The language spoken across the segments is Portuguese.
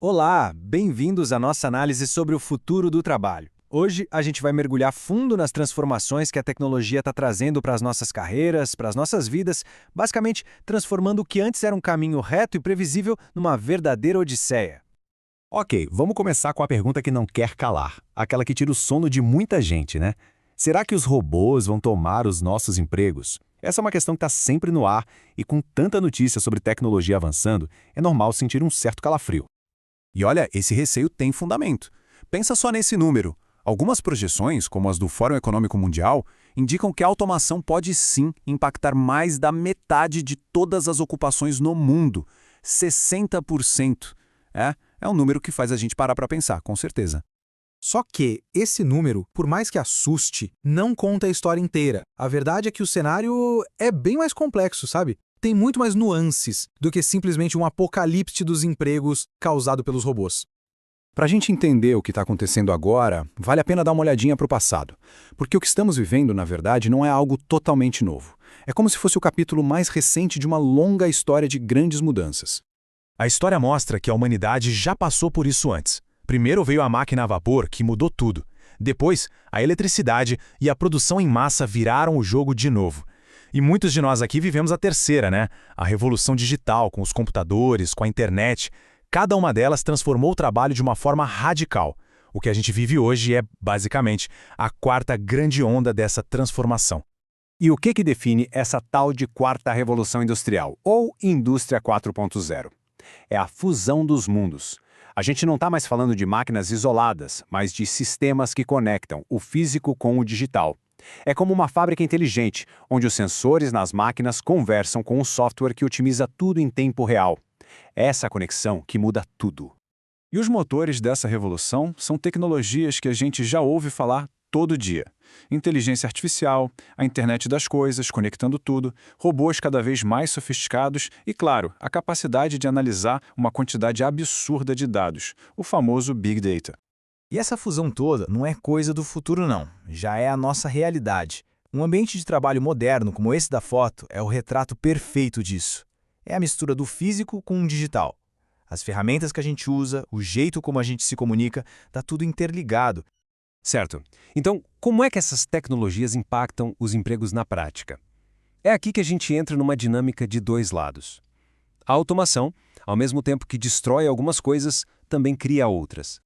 Olá, bem-vindos à nossa análise sobre o futuro do trabalho. Hoje a gente vai mergulhar fundo nas transformações que a tecnologia está trazendo para as nossas carreiras, para as nossas vidas, basicamente transformando o que antes era um caminho reto e previsível numa verdadeira odisseia. Ok, vamos começar com a pergunta que não quer calar, aquela que tira o sono de muita gente, né? Será que os robôs vão tomar os nossos empregos? Essa é uma questão que está sempre no ar e com tanta notícia sobre tecnologia avançando, é normal sentir um certo calafrio. E olha, esse receio tem fundamento. Pensa só nesse número. Algumas projeções, como as do Fórum Econômico Mundial, indicam que a automação pode sim impactar mais da metade de todas as ocupações no mundo. 60%. É um número que faz a gente parar para pensar, com certeza. Só que esse número, por mais que assuste, não conta a história inteira. A verdade é que o cenário é bem mais complexo, sabe? Tem muito mais nuances do que simplesmente um apocalipse dos empregos causado pelos robôs. Para a gente entender o que está acontecendo agora, vale a pena dar uma olhadinha para o passado. Porque o que estamos vivendo, na verdade, não é algo totalmente novo. É como se fosse o capítulo mais recente de uma longa história de grandes mudanças. A história mostra que a humanidade já passou por isso antes. Primeiro veio a máquina a vapor, que mudou tudo. Depois, a eletricidade e a produção em massa viraram o jogo de novo. E muitos de nós aqui vivemos a terceira, né? A revolução digital, com os computadores, com a internet. Cada uma delas transformou o trabalho de uma forma radical. O que a gente vive hoje é, basicamente, a quarta grande onda dessa transformação. E o que define essa tal de quarta revolução industrial, ou indústria 4.0? É a fusão dos mundos. A gente não está mais falando de máquinas isoladas, mas de sistemas que conectam o físico com o digital. É como uma fábrica inteligente, onde os sensores nas máquinas conversam com o software que otimiza tudo em tempo real. É essa conexão que muda tudo. E os motores dessa revolução são tecnologias que a gente já ouve falar todo dia. Inteligência artificial, a internet das coisas, conectando tudo, robôs cada vez mais sofisticados e, claro, a capacidade de analisar uma quantidade absurda de dados, o famoso Big Data. E essa fusão toda não é coisa do futuro não, já é a nossa realidade. Um ambiente de trabalho moderno como esse da foto é o retrato perfeito disso. É a mistura do físico com o digital. As ferramentas que a gente usa, o jeito como a gente se comunica, está tudo interligado. Certo. Então, como é que essas tecnologias impactam os empregos na prática? É aqui que a gente entra numa dinâmica de dois lados. A automação, ao mesmo tempo que destrói algumas coisas, também cria outras.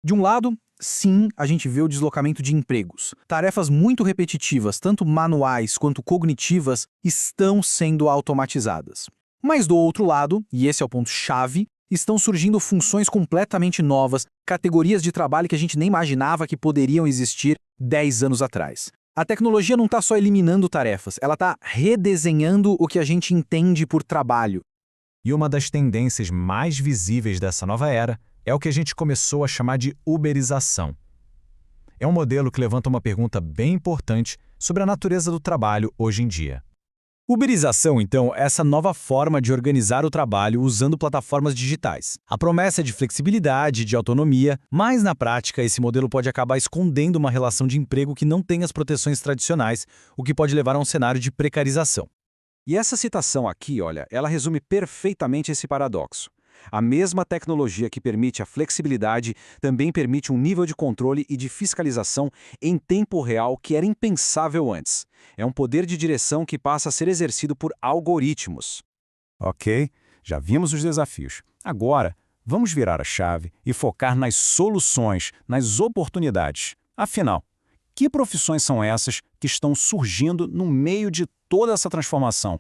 De um lado, sim, a gente vê o deslocamento de empregos. Tarefas muito repetitivas, tanto manuais quanto cognitivas, estão sendo automatizadas. Mas do outro lado, e esse é o ponto-chave, estão surgindo funções completamente novas, categorias de trabalho que a gente nem imaginava que poderiam existir 10 anos atrás. A tecnologia não está só eliminando tarefas, ela está redesenhando o que a gente entende por trabalho. E uma das tendências mais visíveis dessa nova era é o que a gente começou a chamar de uberização. É um modelo que levanta uma pergunta bem importante sobre a natureza do trabalho hoje em dia. Uberização, então, é essa nova forma de organizar o trabalho usando plataformas digitais. A promessa é de flexibilidade, de autonomia, mas na prática esse modelo pode acabar escondendo uma relação de emprego que não tem as proteções tradicionais, o que pode levar a um cenário de precarização. E essa citação aqui, olha, ela resume perfeitamente esse paradoxo. A mesma tecnologia que permite a flexibilidade também permite um nível de controle e de fiscalização em tempo real que era impensável antes. É um poder de direção que passa a ser exercido por algoritmos. Ok, já vimos os desafios. Agora, vamos virar a chave e focar nas soluções, nas oportunidades. Afinal, que profissões são essas que estão surgindo no meio de toda essa transformação?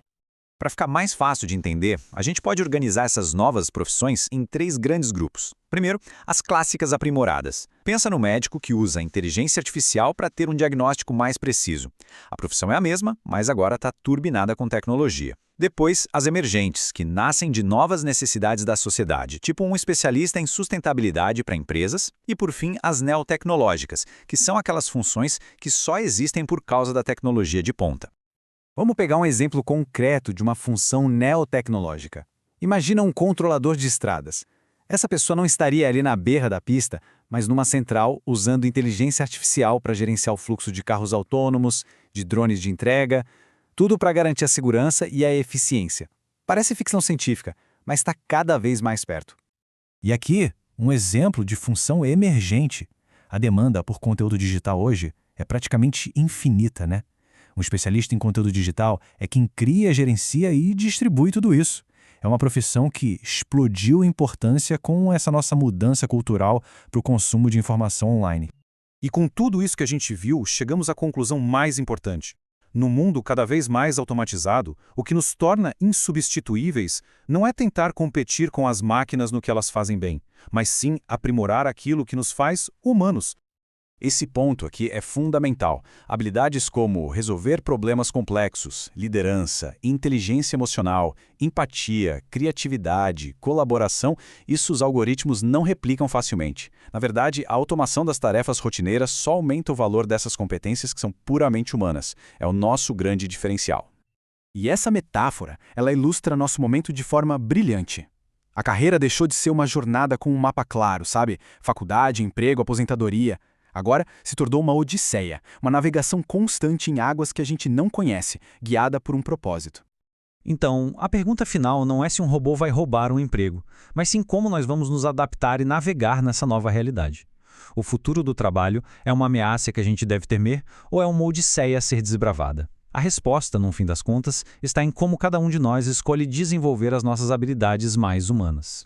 Para ficar mais fácil de entender, a gente pode organizar essas novas profissões em 3 grandes grupos. Primeiro, as clássicas aprimoradas. Pensa no médico que usa a inteligência artificial para ter um diagnóstico mais preciso. A profissão é a mesma, mas agora está turbinada com tecnologia. Depois, as emergentes, que nascem de novas necessidades da sociedade, tipo um especialista em sustentabilidade para empresas. E, por fim, as neotecnológicas, que são aquelas funções que só existem por causa da tecnologia de ponta. Vamos pegar um exemplo concreto de uma função neotecnológica. Imagina um controlador de estradas. Essa pessoa não estaria ali na beira da pista, mas numa central usando inteligência artificial para gerenciar o fluxo de carros autônomos, de drones de entrega, tudo para garantir a segurança e a eficiência. Parece ficção científica, mas está cada vez mais perto. E aqui, um exemplo de função emergente. A demanda por conteúdo digital hoje é praticamente infinita, né? Um especialista em conteúdo digital é quem cria, gerencia e distribui tudo isso. É uma profissão que explodiu em importância com essa nossa mudança cultural para o consumo de informação online. E com tudo isso que a gente viu, chegamos à conclusão mais importante. No mundo cada vez mais automatizado, o que nos torna insubstituíveis não é tentar competir com as máquinas no que elas fazem bem, mas sim aprimorar aquilo que nos faz humanos. Esse ponto aqui é fundamental. Habilidades como resolver problemas complexos, liderança, inteligência emocional, empatia, criatividade, colaboração, isso os algoritmos não replicam facilmente. Na verdade, a automação das tarefas rotineiras só aumenta o valor dessas competências que são puramente humanas. É o nosso grande diferencial. E essa metáfora, ela ilustra nosso momento de forma brilhante. A carreira deixou de ser uma jornada com um mapa claro, sabe? Faculdade, emprego, aposentadoria. Agora se tornou uma odisseia, uma navegação constante em águas que a gente não conhece, guiada por um propósito. Então, a pergunta final não é se um robô vai roubar um emprego, mas sim como nós vamos nos adaptar e navegar nessa nova realidade. O futuro do trabalho é uma ameaça que a gente deve temer ou é uma odisseia a ser desbravada? A resposta, no fim das contas, está em como cada um de nós escolhe desenvolver as nossas habilidades mais humanas.